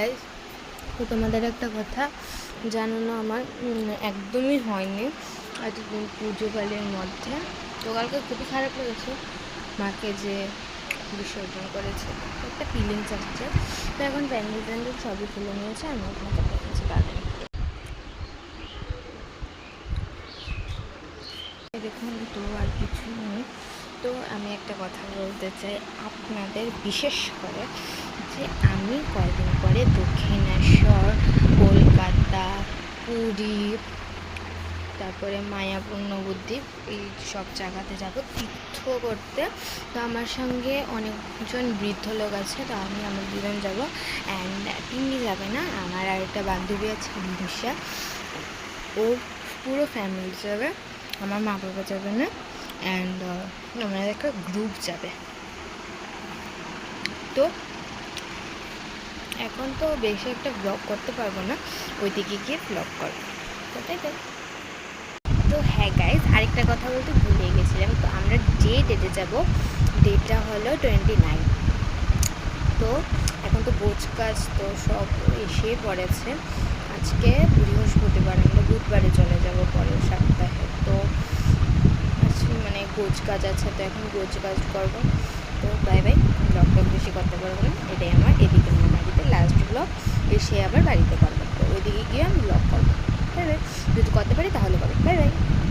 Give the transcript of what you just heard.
Guys, তো তোমাদের একটা কথা জানানো আমার একদমই হয়নি এতদিন পুজোকালের মধ্যে। তো কালকে খুবই খারাপ লেগেছে মাকে যে বিসর্জন করেছে, একটা ফিলিংস আসছে। তো এখন প্যান্ডেল ট্যান্ডেল সবই খুলে নিয়েছে, আমি ওখানে দেখেছি গার্ডেন। দেখুন, তো আর কিছু নেই। তো আমি একটা কথা বলতে চাই আপনাদের, বিশেষ করে যে আমি কয়েকদিন পরে দক্ষিণেশ্বর, কলকাতা, পুরী, তারপরে মায়াপুর, নবদ্বীপ, এই সব জায়গাতে যাব তীর্থ করতে। তো আমার সঙ্গে অনেকজন বৃদ্ধ লোক আছে, তো আমি আমার দুজন যাবো। অ্যান্ড তিনি যাবে না, আমার আর একটা বান্ধবী আছে বিদিশা, ও পুরো ফ্যামিলি যাবে, আমার মা বাবা যাবে না। অ্যান্ড আমাদের একটা গ্রুপ যাবে। তো এখন তো বেশি একটা ব্লগ করতে পারবো না, ওইদিকে গিয়ে ব্লগ করবো, তাই তো। তো হ্যাঁ গাইজ, আরেকটা কথা বলতে ভুলে গেছিলাম। তো আমরা যে ডেটে যাব, ডেটটা হলো 29। তো এখন তো গোছ কাজ তো সব এসে পড়েছে। আজকে বৃহস্পতিবার, আমরা বুধবারে চলে যাব পরের সপ্তাহে। তো মানে গোছ কাজ আছে, তো এখন গোছ কাজ করবো। তো বাই বাই, ব্লগটা বেশি করতে পারবো না, এটাই আমার এদিকে আমার বাড়িতে লাস্ট ব্লগ। এসে আবার বাড়িতে করবো, তো ওইদিকে গিয়ে আমি ব্লগ করবো। বাই বাই, যদি করতে পারি তাহলে করবো। Bye bye.